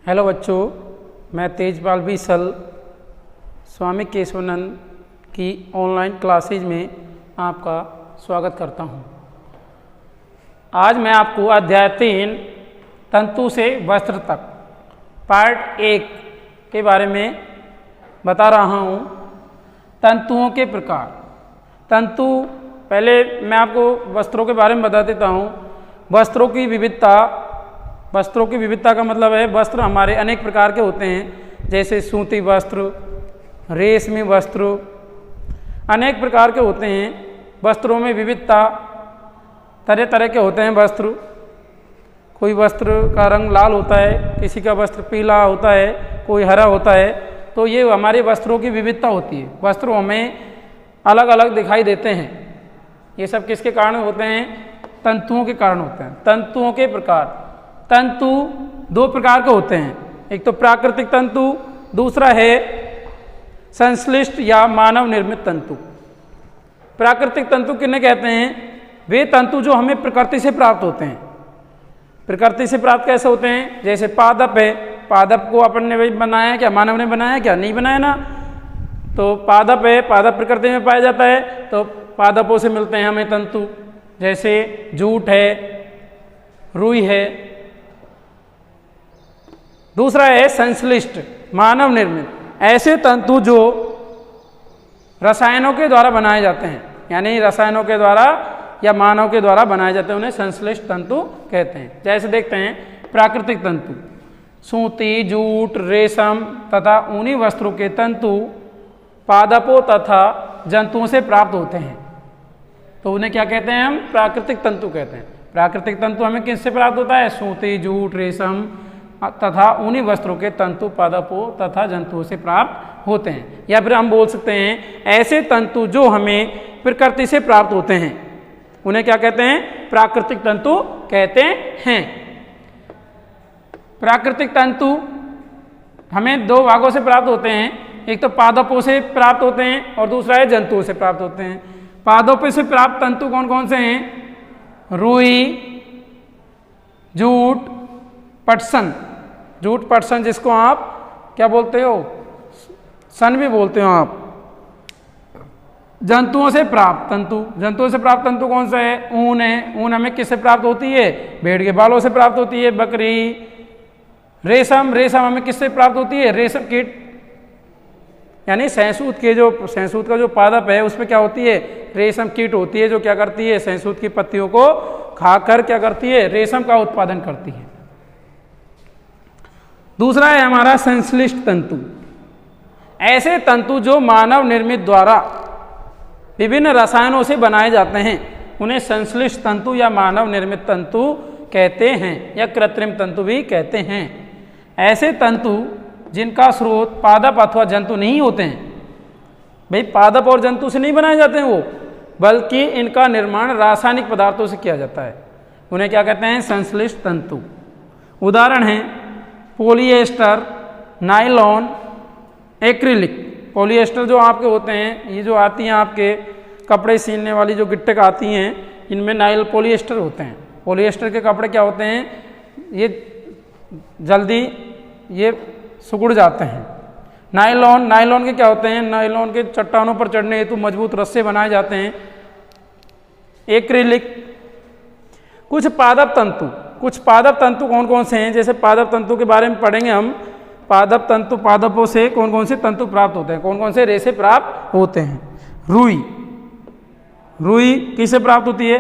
Hello बच्चों, मैं तेजपाल बीसल स्वामी केशवानंद की ऑनलाइन क्लासेज में आपका स्वागत करता हूं। आज मैं आपको अध्याय 3 तंतु से वस्त्र तक पार्ट 1 के बारे में बता रहा हूं। तंतुओं के प्रकार। तंतु, पहले मैं आपको वस्त्रों के बारे में बता देता हूं। वस्त्रों की विविधता का मतलब है वस्त्र हमारे अनेक प्रकार के होते हैं, जैसे सूती वस्त्र, रेशमी वस्त्र, अनेक प्रकार के होते हैं। वस्त्रों में विविधता, तरह तरह के होते हैं वस्त्र। कोई वस्त्र का रंग लाल होता है, किसी का वस्त्र पीला होता है, कोई हरा होता है। तो ये हमारे वस्त्रों की विविधता होती है। वस्त्र हमें अलग अलग दिखाई देते हैं। ये सब किसके कारण होते हैं? तंतुओं के कारण होते हैं। तंतुओं के प्रकार। तंतु दो प्रकार के होते हैं, एक तो प्राकृतिक तंतु, दूसरा है संश्लिष्ट या मानव निर्मित तंतु। प्राकृतिक तंतु किन्हें कहते हैं? वे तंतु जो हमें प्रकृति से प्राप्त होते हैं। प्रकृति से प्राप्त कैसे होते हैं? जैसे पादप है, पादप को अपन ने बनाया क्या? मानव ने बनाया क्या? नहीं बनाया ना। तो पादप है, पादप प्रकृति में पाया जाता है, तो पादपों से मिलते हैं हमें तंतु। जैसे जूट है, रुई है। दूसरा है संश्लिष्ट, मानव निर्मित। ऐसे तंतु जो रसायनों के द्वारा बनाए जाते हैं, यानी रसायनों के द्वारा या मानव के द्वारा बनाए जाते हैं, उन्हें संश्लिष्ट तंतु कहते हैं। जैसे देखते हैं प्राकृतिक तंतु। सूती, जूट, रेशम तथा ऊनी वस्त्रों के तंतु पादपों तथा जंतुओं से प्राप्त होते हैं, तो उन्हें क्या कहते हैं? हम प्राकृतिक तंतु कहते हैं। प्राकृतिक तंतु हमें किससे प्राप्त होता है? सूती, जूट, रेशम तथा ऊनी वस्त्रों के तंतु पादपों तथा जंतुओं से प्राप्त होते हैं। या फिर हम बोल सकते हैं ऐसे तंतु जो हमें प्रकृति से प्राप्त होते हैं, उन्हें क्या कहते हैं? प्राकृतिक तंतु कहते हैं। प्राकृतिक तंतु हमें दो भागों से प्राप्त होते हैं, एक तो पादपों से प्राप्त होते हैं और दूसरा है जंतुओं से प्राप्त होते हैं। पादपों से प्राप्त तंतु कौन कौन से हैं? रुई, जूट, पटसन। जूट, पटसन जिसको आप क्या बोलते हो? सन भी बोलते हो आप। जंतुओं से प्राप्त तंतु। जंतुओं से प्राप्त तंतु कौन सा है? ऊन है। ऊन हमें किससे प्राप्त होती है? भेड़ के बालों से प्राप्त होती है, बकरी। रेशम, रेशम हमें किससे प्राप्त होती है? रेशम कीट, यानी सहसूत का जो पादप है उसमें क्या होती है? रेशम कीट होती है, जो क्या करती है? सहसूत की पत्तियों को खाकर क्या करती है? रेशम का उत्पादन करती है। दूसरा है हमारा संश्लिष्ट तंतु। ऐसे तंतु जो मानव निर्मित द्वारा विभिन्न रसायनों से बनाए जाते हैं, उन्हें संश्लिष्ट तंतु या मानव निर्मित तंतु कहते हैं, या कृत्रिम तंतु भी कहते हैं। ऐसे तंतु जिनका स्रोत पादप अथवा जंतु नहीं होते हैं, भाई पादप और जंतु से नहीं बनाए जाते हैं वो, बल्कि इनका निर्माण रासायनिक पदार्थों से किया जाता है, उन्हें क्या कहते हैं? संश्लिष्ट तंतु। उदाहरण हैं पॉलिएस्टर, नायलॉन, एक्रिलिक। पॉलिएस्टर जो आपके होते हैं, ये जो आती हैं आपके कपड़े सिलने वाली जो गिट्टिक आती हैं, इनमें पॉलिएस्टर होते हैं। पॉलिएस्टर के कपड़े क्या होते हैं? ये जल्दी ये सिकुड़ जाते हैं। नायलॉन, नायलॉन के क्या होते हैं? नायलॉन के चट्टानों पर चढ़ने हेतु मजबूत रस्से बनाए जाते हैं। एक्रिलिक। कुछ पादप तंतु कौन कौन से हैं? जैसे पादप तंतु के बारे में पढ़ेंगे हम। पादप तंतु, पादपों से कौन कौन से तंतु प्राप्त होते हैं, कौन कौन से रेशे प्राप्त होते हैं? रुई, रुई किससे प्राप्त होती है?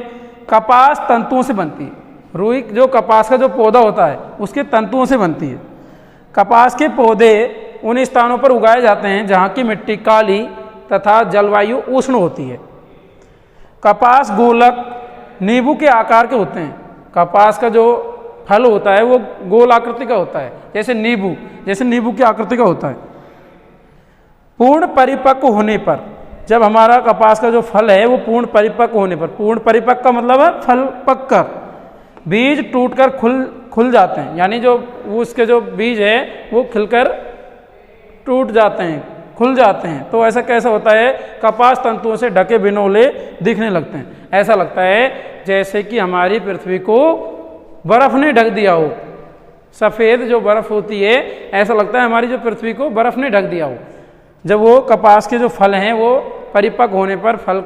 कपास तंतुओं से बनती है। रुई जो कपास का जो पौधा होता है उसके तंतुओं से बनती है। कपास के पौधे उन स्थानों पर उगाए जाते हैं जहाँ की मिट्टी काली तथा जलवायु उष्ण होती है। कपास गोलक, नींबू के आकार के होते हैं। कपास का जो फल होता है वो गोल आकृति का होता है, जैसे नींबू की आकृति का होता है। पूर्ण परिपक्व होने पर, जब हमारा कपास का जो फल है वो पूर्ण परिपक्व होने पर, पूर्ण परिपक्व का मतलब है फल पककर, बीज टूटकर खुल जाते हैं, यानी जो उसके जो बीज है वो खिलकर टूट जाते हैं, खुल जाते हैं। तो ऐसा कैसा होता है? कपास तंतुओं से ढके बिनौले दिखने लगते हैं। ऐसा लगता है जैसे कि हमारी पृथ्वी को बर्फ ने ढक दिया हो। सफ़ेद जो बर्फ़ होती है, ऐसा लगता है हमारी जो पृथ्वी को बर्फ़ ने ढक दिया हो। जब वो कपास के जो फल हैं वो परिपक्व होने पर फल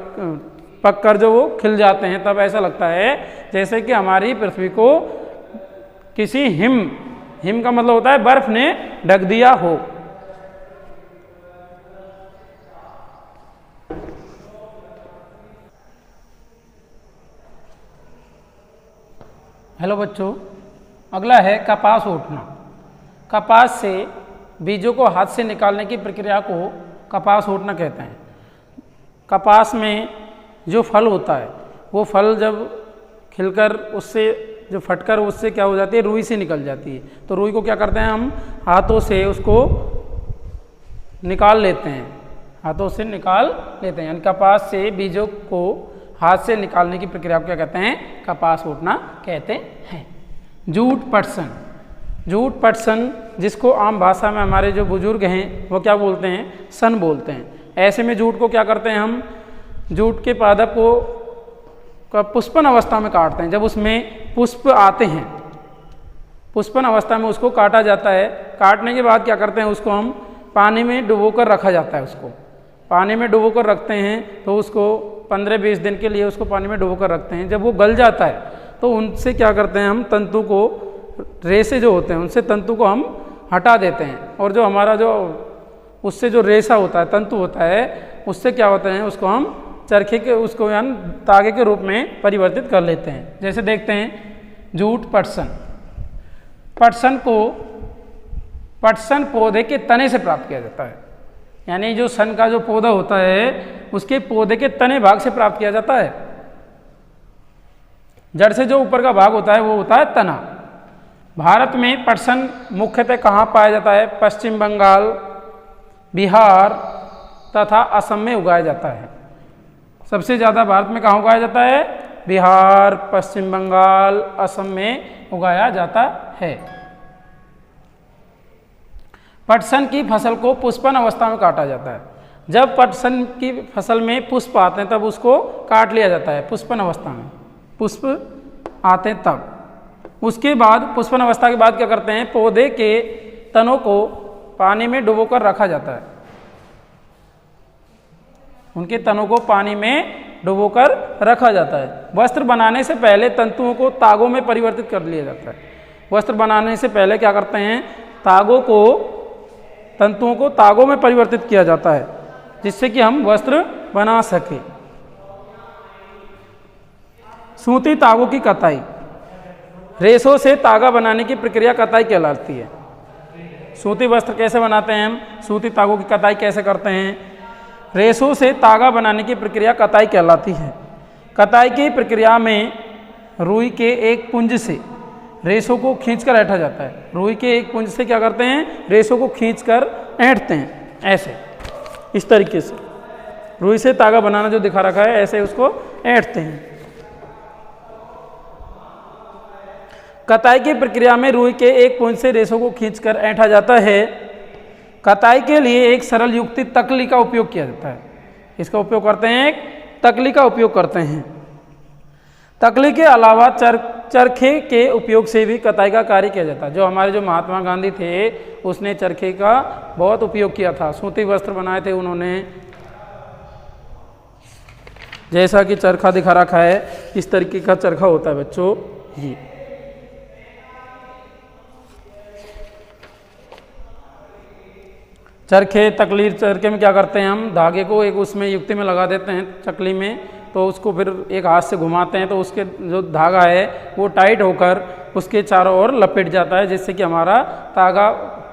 पक कर जो वो खिल जाते हैं, तब ऐसा लगता है जैसे कि हमारी पृथ्वी को किसी हिम का मतलब होता है बर्फ़ ने ढक दिया हो। हेलो बच्चों, अगला है कपास ओटना। कपास से बीजों को हाथ से निकालने की प्रक्रिया को कपास ओटना कहते हैं। कपास में जो फल होता है वो फल जब खिलकर उससे जो फटकर उससे क्या हो जाती है, रुई से निकल जाती है। तो रुई को क्या करते हैं, हम हाथों से उसको निकाल लेते हैं, हाथों से निकाल लेते हैं। यानी कपास से बीजों को हाथ से निकालने की प्रक्रिया को क्या कहते हैं, कपास ओटना कहते हैं। जूट पटसन, जूट पटसन जिसको आम भाषा में हमारे जो बुजुर्ग हैं वो क्या बोलते हैं, सन बोलते हैं। ऐसे में जूट को क्या करते हैं, हम जूट के पादप को पुष्पन अवस्था में काटते हैं। जब उसमें पुष्प आते हैं, पुष्पन अवस्था में उसको काटा जाता है। काटने के बाद क्या करते हैं, उसको हम पानी में डुबो कर रखा जाता है। उसको पानी में डुबो कर रखते हैं तो उसको 15-20 दिन के लिए उसको पानी में डुबो कर रखते हैं। जब वो गल जाता है तो उनसे क्या करते हैं, हम तंतु को, रेसे जो होते हैं उनसे तंतु को हम हटा देते हैं। और जो हमारा जो उससे जो रेशा होता है, तंतु होता है, उससे क्या होता है, उसको हम चरखे के, उसको यानी तागे के रूप में परिवर्तित कर लेते हैं। जैसे देखते हैं जूट पटसन, पटसन को पटसन पौधे के तने से प्राप्त किया जाता है। यानी जो सन का जो पौधा होता है उसके पौधे के तने भाग से प्राप्त किया जाता है। जड़ से जो ऊपर का भाग होता है वो होता है तना। भारत में पटसन मुख्यतः कहाँ पाया जाता है, पश्चिम बंगाल, बिहार तथा असम में उगाया जाता है। सबसे ज़्यादा भारत में कहाँ उगाया जाता है, बिहार, पश्चिम बंगाल, असम में उगाया जाता है। पटसन की फसल को पुष्पन अवस्था में काटा जाता है। जब पटसन की फसल में पुष्प आते हैं तब उसको काट लिया जाता है, पुष्पन अवस्था में पुष्प आते हैं तब। उसके बाद पुष्पन अवस्था के बाद क्या करते हैं, पौधे के तनों को पानी में डुबोकर रखा जाता है। उनके तनों को पानी में डुबोकर रखा जाता है। वस्त्र बनाने से पहले तंतुओं को तागों में परिवर्तित कर लिया जाता है। वस्त्र बनाने से पहले क्या करते हैं, तंतुओं को तागों में परिवर्तित किया जाता है जिससे कि हम वस्त्र बना सकें। सूती तागों की कताई, रेशों से तागा बनाने की प्रक्रिया कताई कहलाती है। सूती वस्त्र कैसे बनाते हैं हम, सूती तागों की कताई कैसे करते हैं, रेशों से तागा बनाने की प्रक्रिया कताई कहलाती है। कताई की प्रक्रिया में रुई के एक पुंज से रेशों को खींचकर ऐंठा जाता है। रुई के एक पुंज से क्या करते हैं, रेशों को खींचकर ऐंठते हैं, ऐसे इस तरीके से। रुई से तागा बनाना जो दिखा रखा है ऐसे उसको ऐंठते हैं। कताई की प्रक्रिया में रुई के एक पुंज से रेशों को खींचकर ऐंठा जाता है। कताई के लिए एक सरल युक्ति तकली का उपयोग किया जाता है। इसका उपयोग करते हैं, एक तकली का उपयोग करते हैं। तकली के अलावा चरखे के उपयोग से भी कताई का कार्य किया जाता है। जो हमारे जो महात्मा गांधी थे उसने चरखे का बहुत उपयोग किया था, सूती वस्त्र बनाए थे उन्होंने। जैसा कि चरखा दिखा रखा है इस तरीके का चरखा होता है बच्चों। ये चरखे, तकलीर, चरखे में क्या करते हैं, हम धागे को एक उसमें युक्ति में लगा देते हैं चकली में, तो उसको फिर एक हाथ से घुमाते हैं तो उसके जो धागा है वो टाइट होकर उसके चारों ओर लपेट जाता है जिससे कि हमारा तागा,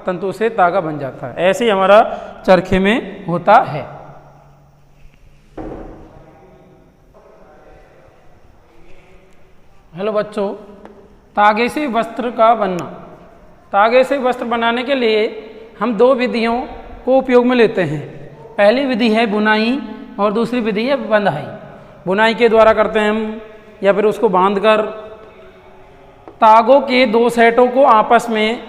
तंतु से तागा बन जाता है। ऐसे ही हमारा चरखे में होता है। हेलो बच्चों, तागे से वस्त्र का बनना। तागे से वस्त्र बनाने के लिए हम दो विधियों को उपयोग में लेते हैं। पहली विधि है बुनाई और दूसरी विधि है बंधाई। बुनाई के द्वारा करते हैं हम, या फिर उसको बांधकर तागों के दो सेटों को आपस में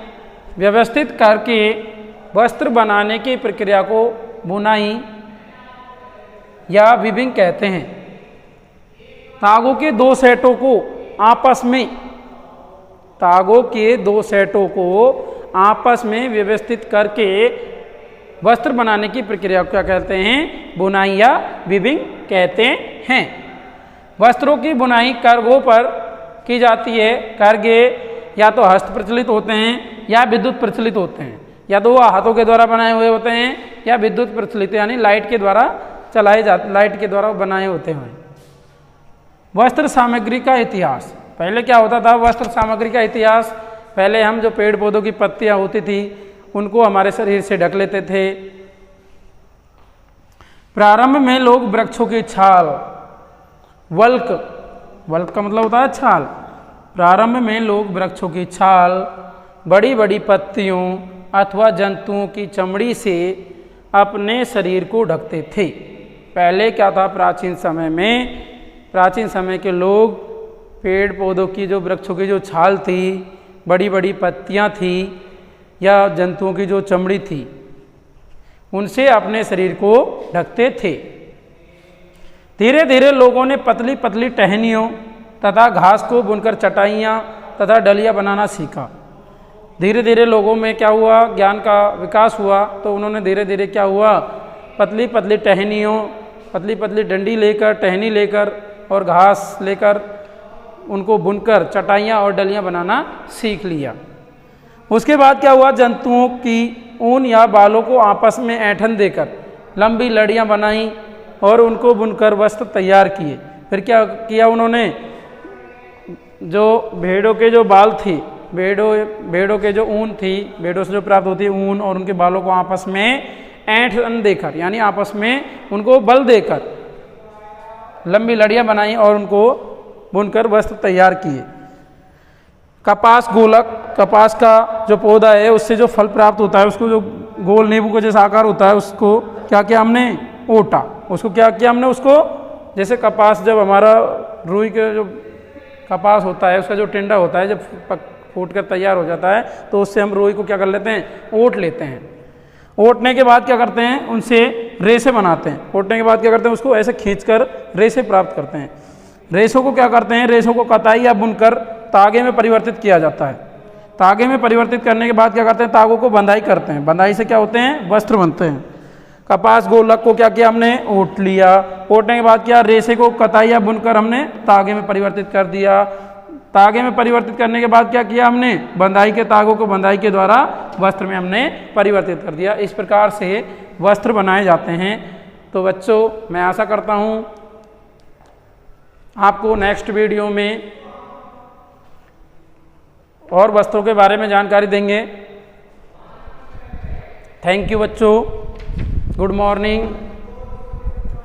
व्यवस्थित करके वस्त्र बनाने की प्रक्रिया को बुनाई या वीविंग कहते हैं। तागों के दो सेटों को आपस में तागों के दो सेटों को आपस में व्यवस्थित करके वस्त्र बनाने की प्रक्रिया को क्या कहते हैं? बुनाई या वीविंग कहते हैं। वस्त्रों की बुनाई करघों पर की जाती है। करघे या तो हस्त प्रचलित होते हैं या विद्युत प्रचलित होते हैं, या तो वो हाथों के द्वारा बनाए हुए होते हैं या विद्युत प्रचलित यानी लाइट के द्वारा लाइट के द्वारा बनाए होते हैं। वस्त्र सामग्री का इतिहास। पहले क्या होता था? वस्त्र सामग्री का इतिहास, पहले हम जो पेड़ पौधों की पत्तियां होती थी उनको हमारे शरीर से ढक लेते थे। प्रारंभ में लोग वृक्षों की छाल, वल्क का मतलब होता है छाल। प्रारंभ में लोग वृक्षों की छाल, बड़ी बड़ी पत्तियों अथवा जंतुओं की चमड़ी से अपने शरीर को ढकते थे। पहले क्या था? प्राचीन समय के लोग पेड़ पौधों की जो वृक्षों की जो छाल थी, बड़ी बड़ी पत्तियां थी या जंतुओं की जो चमड़ी थी, उनसे अपने शरीर को ढकते थे। धीरे धीरे लोगों ने पतली पतली टहनियों तथा घास को बुनकर चटाइयाँ तथा डलियाँ बनाना सीखा। धीरे धीरे लोगों में क्या हुआ? ज्ञान का विकास हुआ, तो उन्होंने धीरे धीरे क्या हुआ? पतली पतली टहनियों, पतली पतली डंडी लेकर, टहनी लेकर और घास लेकर उनको बुनकर चटाइयाँ और डलियाँ बनाना सीख लिया। उसके बाद क्या हुआ? जंतुओं की ऊन या बालों को आपस में ऐंठन देकर लंबी लड़ियाँ बनाई और उनको बुनकर वस्त्र तैयार किए। फिर क्या किया उन्होंने? जो भेड़ों के जो बाल थी, भेड़ों के जो ऊन थी, भेड़ों से जो प्राप्त होती है ऊन, और उनके बालों को आपस में ऐंठन देकर यानी आपस में उनको बल देकर लंबी लड़ियाँ बनाई और उनको बुनकर वस्त्र तैयार किए। कपास गोलक, कपास का जो पौधा है उससे जो फल प्राप्त होता है, उसको जो गोल नींबू का जैसा आकार होता है, उसको क्या किया हमने? ओटा। उसको क्या किया हमने? उसको जैसे कपास, जब हमारा रुई के जो कपास होता है उसका जो टिंडा होता है, जब फूट कर तैयार हो जाता है तो उससे हम रुई को क्या कर लेते हैं? ओट लेते हैं। ओटने के बाद क्या करते हैं? उनसे रेशे बनाते हैं। ओटने के बाद क्या करते हैं? उसको ऐसे खींचकर रेशे प्राप्त करते हैं। रेशों को क्या करते हैं? रेशों को कताई या बुनकर तागे में परिवर्तित किया जाता है। तागे में परिवर्तित करने के बाद क्या करते हैं? तागों को बंधाई करते हैं। बंधाई से क्या होते हैं? वस्त्र बनते हैं। कपास गोलक को क्या किया हमने? ओट लिया। ओटने के बाद क्या? रेशे को कताई या बुनकर हमने तागे में परिवर्तित कर दिया। तागे में परिवर्तित करने के बाद क्या किया हमने? बंधाई के तागों को बंधाई के द्वारा वस्त्र में हमने परिवर्तित कर दिया। इस प्रकार से वस्त्र बनाए जाते हैं। तो बच्चों, मैं आशा करता हूँ आपको नेक्स्ट वीडियो में और वस्त्रों के बारे में जानकारी देंगे। थैंक यू बच्चों, गुड मॉर्निंग।